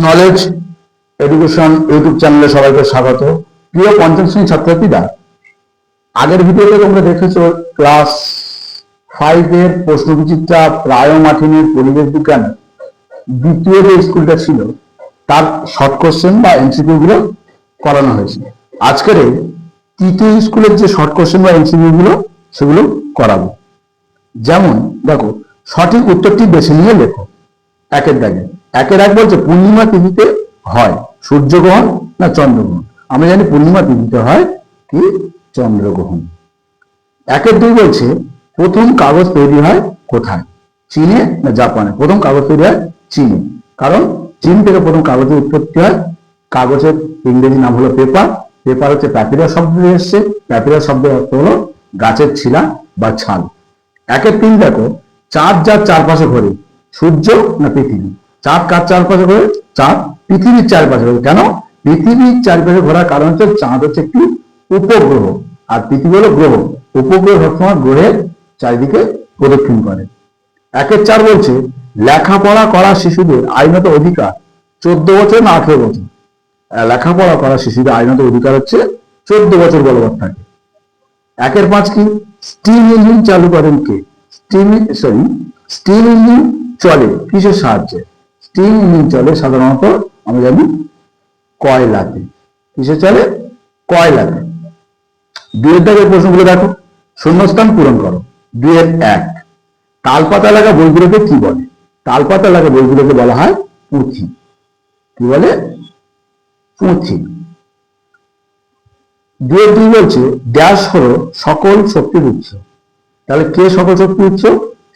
Knowledge education YouTube চ্যানেলে সবাইকে স্বাগত। প্রিয় পঞ্চম শ্রেণীর ছাত্রছাত্রীরা, আগের ভিডিওতে তোমরা দেখেছো ক্লাস 5 এর প্রশ্নবিচিত্রা প্রায়োমাঠিনীর পরিবেশ বিজ্ঞান দ্বিতীয় যে স্কুলটা ছিল তার শর্ট কোশ্চেন বা এমসিকিউ গুলো করানো হয়েছে। আজকের এই তৃতীয় স্কুলের যে শর্ট কোশ্চেন বা এমসিকিউ গুলো সেগুলো করাবো। যেমন দেখো, সঠিক উত্তরটি বেছে নিয়ে লেখো। একের দাগে একের এক বলছে পূর্ণিমা তিথিতে হয় সূর্যগ্রহণ না চন্দ্রগ্রহণ। আমরা জানি পূর্ণিমা তিথিতে হয় কি চন্দ্রগ্রহণ। একের দুই বলছে প্রথম কাগজ তৈরি হয় কোথায়, চীনে না জাপানে। প্রথম কাগজ তৈরি হয় চীনে, কারণ চীন থেকে প্রথম কাগজের উৎপত্তি হয়। কাগজের ইংরেজি নাম হলো পেপার। পেপার হচ্ছে প্যাপিরাস শব্দ থেকে এসছে। প্যাপিরাস শব্দের অর্থ হলো গাছের ছিলা বা ছাল। একের তিন দেখো, চাঁদ যার চারপাশে ঘোরে সূর্য না পৃথিবী। চাঁদ কার চারপাশে ঘোরে? চাঁদ পৃথিবীর চারপাশে ঘোরে। কেন? পৃথিবীর চারপাশে ঘোরার কারণ হচ্ছে চাঁদ হচ্ছে একটি উপগ্রহ আর পৃথিবী হলো গ্রহ। উপগ্রহ সবসময় গ্রহের চারিদিকে প্রদক্ষিণ করে। একের চার বলছে লেখাপড়া করা শিশুদের আইনত অধিকার 14 বছর না 18 বছর। লেখাপড়া করা শিশুদের আইনত অধিকার হচ্ছে 14 বছর বলবৎ থাকে। একের পাঁচ কি, স্টিম ইঞ্জিন চালু করেন কে? স্টিম ইঞ্জিন চলে কিসের সাহায্যে? স্টিম ইঞ্জিন চলে সাধারণত আমরা জানি কয়লাতে। কিসে চলে? কয়লাতে। দুয়ের দাগের প্রশ্নগুলো দেখো, শূন্যস্থান পূরণ করো। দুয়ের এক, তালপাতা লাগা বইগুলোকে কি বলে? তালপাতা লাগা বইগুলোকে বলা হয় পুঁথি। কি বলে? পুঁথি। দুয়ের দুই বলছে ড্যাশ হলো সকল শক্তির উৎস। তাহলে কে সকল শক্তির উৎস?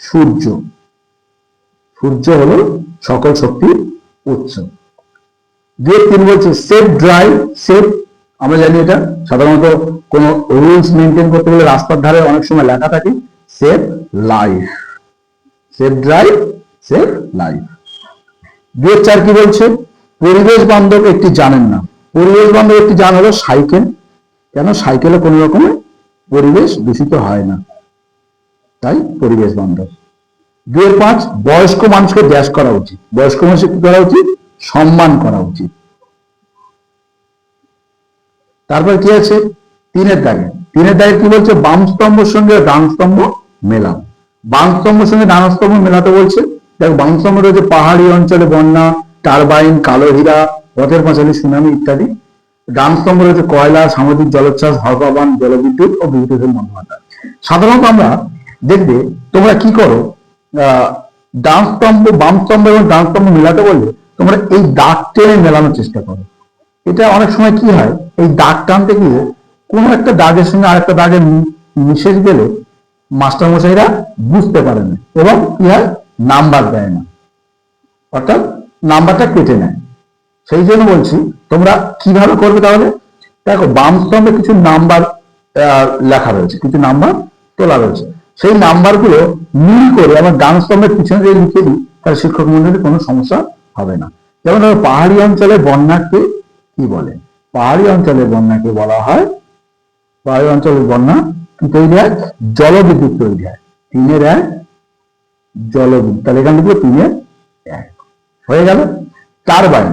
সূর্য। সূর্য হলো সকল শক্তির উৎস। দুয়ের তিন বলছে সেফ ড্রাইভ। সেফ আমরা জানি এটা সাধারণত কোন রুলস মেনটেন করতে গেলে রাস্তার ধারে অনেক সময় লেখা থাকে safe life. Safe drive, safe life. দুয়ের চার কি বলছে? পরিবেশ বান্ধব একটি যানের নাম। পরিবেশ বান্ধব একটি যান হলো সাইকেল। কেন? সাইকেলে কোনো রকমের পরিবেশ দূষিত হয় না, তাই পরিবেশ বান্ধব। দুয়ের পাঁচ, বয়স্ক মানুষকে ড্যাশ করা উচিত। বয়স্ক মানুষকে কি করা উচিত? সম্মান করা উচিত। তারপর কি আছে? তিনের দাগে কি বলছে? বাম স্তম্ভের সঙ্গে ডান স্তম্ভ মেলাও। বাম স্তম্ভের সঙ্গে ডান স্তম্ভ মেলাতে বলছে। দেখো, বাম স্তম্ভ রয়েছে পাহাড়ি অঞ্চলে বন্যা, টারবাইন, কালো হীরা, পথের পাঁচালী, সুনামি ইত্যাদি। ডান স্তম্ভ রয়েছে কয়লা, সামুদ্রিক জলোচ্ছ্বাস, হরপাবান, জলবিদ্যুৎ ও বিদ্যুতের মন্থনতা। সাধারণত আমরা দেখবে তোমরা কি করো, ডান স্তম্ভ, বাম স্তম্ভ এবং ডান স্তম্ভ মেলাতে বললে তোমরা এই দাগ টেনে মেলানোর চেষ্টা করো। এটা অনেক সময় কি হয়, এই দাগ টানতে গিয়ে কোনো একটা দাগের সঙ্গে আরেকটা দাগের মিশে গেলে মাস্টারমশাইরা বুঝতে পারে না এবং কি হয়, নাম্বার দেয় না, অর্থাৎ নাম্বারটা কেটে নেয়। সেই জন্য বলছি তোমরা কিভাবে করবে। তাহলে দেখো, বাম স্তম্ভে কিছু নাম্বার লেখা রয়েছে, কিছু নাম্বার তোলা রয়েছে। সেই নাম্বারগুলো মিল করে আমার ডান স্তম্ভের পিছনে যদি লিখে দিই তাহলে শিক্ষক মন্ডলীর কোনো সমস্যা হবে না। যেমন ধরো, পাহাড়ি অঞ্চলে বন্যাকে কি বলে? পাহাড়ি অঞ্চলের বন্যাকে বলা হয়, পাহাড়ি অঞ্চলের বন্যা কি তৈরি হয়? জলবিদ্যুৎ তৈরি হয়। তিনের এক জলবিদ্যুৎ। তাহলে এখান থেকে তিনের এক হয়ে গেল। টারবাইন,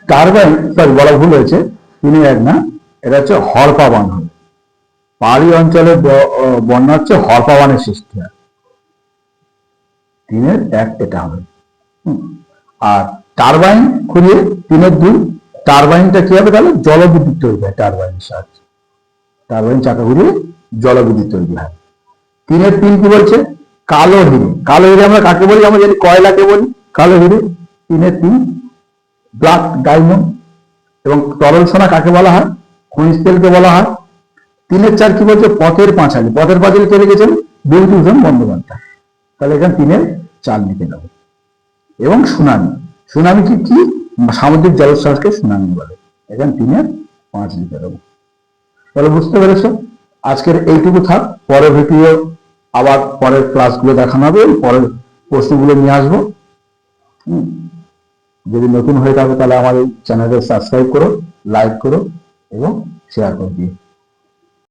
টারবাইন সরি বলা ভুল হয়েছে, তিনের এক না, এটা হচ্ছে হরপাবান হবে। পাহাড়ি অঞ্চলের বন্যা হচ্ছে হরপাবানের সৃষ্টি হয়। তিনের এক এটা হবে। আর টারবাইন খুঁড়িয়ে তিনের দুই, টারবাইনটা কি হবে? তাহলে জলবিদ্যুৎ তৈরি হয় টারবাইনের সাহায্যে। টারবাইন চাকা ঘুরিয়ে জলবিদ্যুৎ তৈরি হয়। তিনের তিন কি বলছে? কালো হিরে। কালো হিরে আমরা কাকে বলি? আমরা জানি কয়লাকে বলি কালো হিরে। তিনের তিন ব্ল্যাক ডায়মন্ড। এবং তরল সোনা কাকে বলা হয়? খনিজ তেলকে বলা হয়। তিনের চার কি বলছে? পথের পাঁচালী। পথের পাঁচালী কে লিখেছেন? বিভূতিভূষণ বন্দ্যোপাধ্যায়। তাহলে এখানে তিনের চার লিখে দেবো। এবং সুনামি, সুনামি কি কি? সামুদ্রিক জলোচ্ছ্বাসকে সুনামি বলে। এখানে তিনের পাঁচ লিখে দেবো। তাহলে বুঝতে পেরেছ? আজকের এইটুকু থাক। পরের ভিডিও আবার পরের ক্লাসগুলো দেখানো হবে, পরের প্রশ্নগুলো নিয়ে আসবো। যদি নতুন হয়ে থাকে তাহলে আমার এই চ্যানেলে সাবস্ক্রাইব করো, লাইক করো এবং শেয়ার করে দিও।